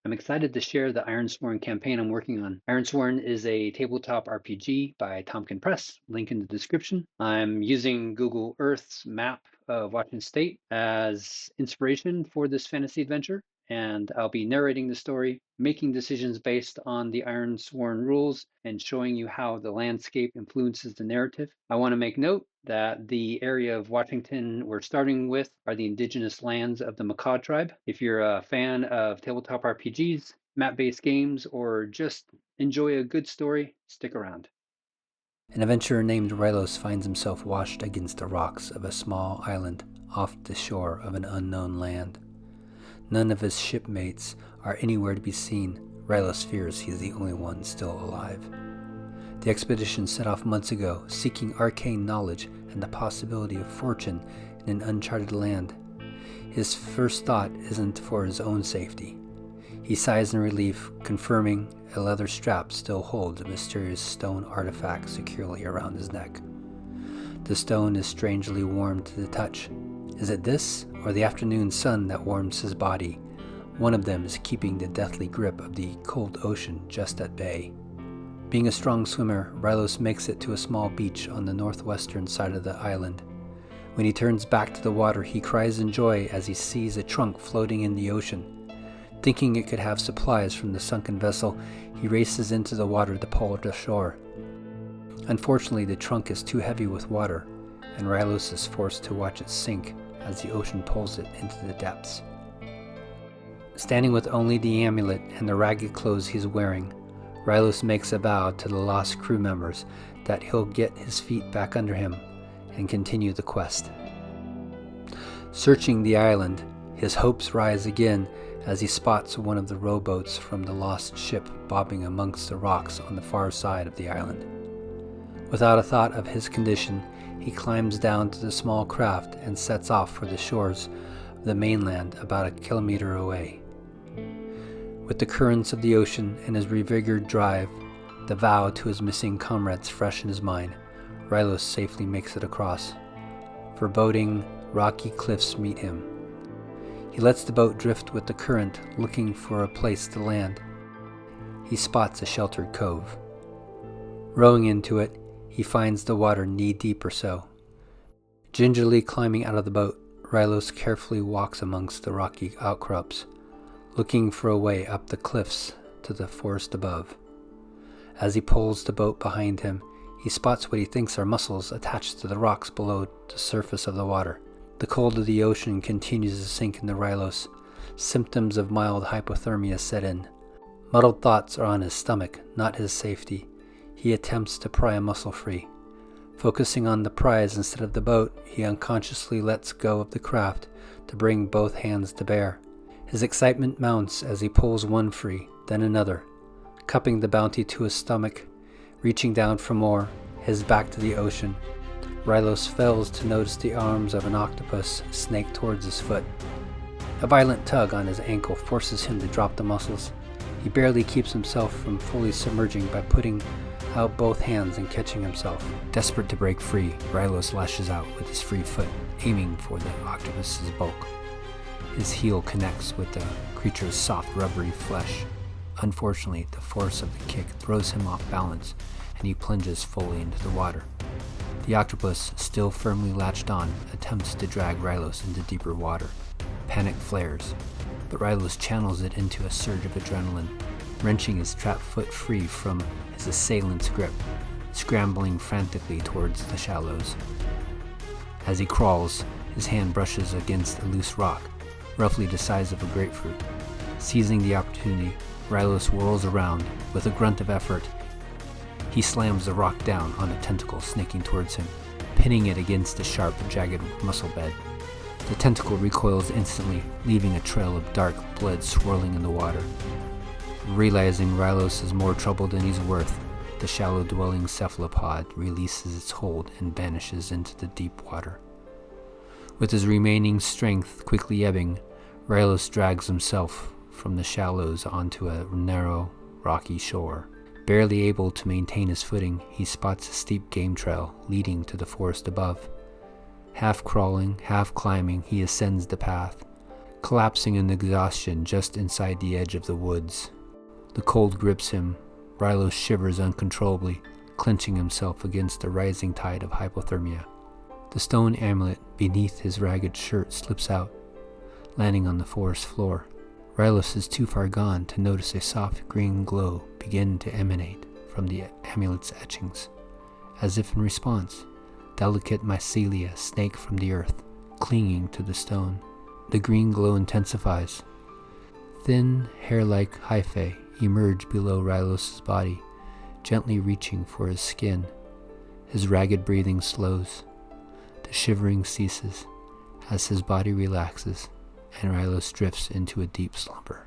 I'm excited to share the Ironsworn campaign I'm working on. Ironsworn is a tabletop RPG by Tompkin Press, link in the description. I'm using Google Earth's map of Washington State as inspiration for this fantasy adventure, and I'll be narrating the story, making decisions based on the Ironsworn rules, and showing you how the landscape influences the narrative. I want to make note that the area of Washington we're starting with are the indigenous lands of the Makah tribe. If you're a fan of tabletop RPGs, map-based games, or just enjoy a good story, stick around. An adventurer named Rylos finds himself washed against the rocks of a small island off the shore of an unknown land. None of his shipmates are anywhere to be seen. Rylos fears he is the only one still alive. The expedition set off months ago, seeking arcane knowledge and the possibility of fortune in an uncharted land. His first thought isn't for his own safety. He sighs in relief, confirming a leather strap still holds a mysterious stone artifact securely around his neck. The stone is strangely warm to the touch. Is it this, or the afternoon sun that warms his body? One of them is keeping the deathly grip of the cold ocean just at bay. Being a strong swimmer, Rylos makes it to a small beach on the northwestern side of the island. When he turns back to the water, he cries in joy as he sees a trunk floating in the ocean. Thinking it could have supplies from the sunken vessel, he races into the water to pull it ashore. Unfortunately, the trunk is too heavy with water, and Rylos is forced to watch it sink as the ocean pulls it into the depths. Standing with only the amulet and the ragged clothes he's wearing, Rylos makes a vow to the lost crew members that he'll get his feet back under him and continue the quest. Searching the island, his hopes rise again as he spots one of the rowboats from the lost ship bobbing amongst the rocks on the far side of the island. Without a thought of his condition, he climbs down to the small craft and sets off for the shores of the mainland about a kilometer away. With the currents of the ocean and his revigored drive, the vow to his missing comrades fresh in his mind, Rylos safely makes it across. Foreboding, rocky cliffs meet him. He lets the boat drift with the current, looking for a place to land. He spots a sheltered cove. Rowing into it, he finds the water knee-deep or so. Gingerly climbing out of the boat, Rylos carefully walks amongst the rocky outcrops, looking for a way up the cliffs to the forest above. As he pulls the boat behind him, he spots what he thinks are mussels attached to the rocks below the surface of the water. The cold of the ocean continues to sink into Rylos. Symptoms of mild hypothermia set in. Muddled thoughts are on his stomach, not his safety. He attempts to pry a mussel free. Focusing on the prize instead of the boat, he unconsciously lets go of the craft to bring both hands to bear. His excitement mounts as he pulls one free, then another, cupping the bounty to his stomach, reaching down for more, his back to the ocean. Rylos fails to notice the arms of an octopus snake towards his foot. A violent tug on his ankle forces him to drop the mussels. He barely keeps himself from fully submerging by putting out both hands and catching himself. Desperate to break free, Rylos lashes out with his free foot, aiming for the octopus's bulk. His heel connects with the creature's soft, rubbery flesh. Unfortunately, the force of the kick throws him off balance, and he plunges fully into the water. The octopus, still firmly latched on, attempts to drag Rylos into deeper water. Panic flares, but Rylos channels it into a surge of adrenaline, wrenching his trapped foot free from his assailant's grip, scrambling frantically towards the shallows. As he crawls, his hand brushes against a loose rock, roughly the size of a grapefruit. Seizing the opportunity, Rylos whirls around. With a grunt of effort, he slams the rock down on a tentacle snaking towards him, pinning it against the sharp, jagged mussel bed. The tentacle recoils instantly, leaving a trail of dark blood swirling in the water. Realizing Rylos is more trouble than he's worth, the shallow-dwelling cephalopod releases its hold and vanishes into the deep water. With his remaining strength quickly ebbing, Rylos drags himself from the shallows onto a narrow, rocky shore. Barely able to maintain his footing, he spots a steep game trail leading to the forest above. Half crawling, half climbing, he ascends the path, collapsing in exhaustion just inside the edge of the woods. The cold grips him. Rylos shivers uncontrollably, clenching himself against the rising tide of hypothermia. The stone amulet beneath his ragged shirt slips out, landing on the forest floor. Rylos is too far gone to notice a soft green glow begin to emanate from the amulet's etchings. As if in response, delicate mycelia snake from the earth, clinging to the stone. The green glow intensifies. Thin, hair-like hyphae emerge below Rylos' body, gently reaching for his skin. His ragged breathing slows. The shivering ceases as his body relaxes and Rylos drifts into a deep slumber.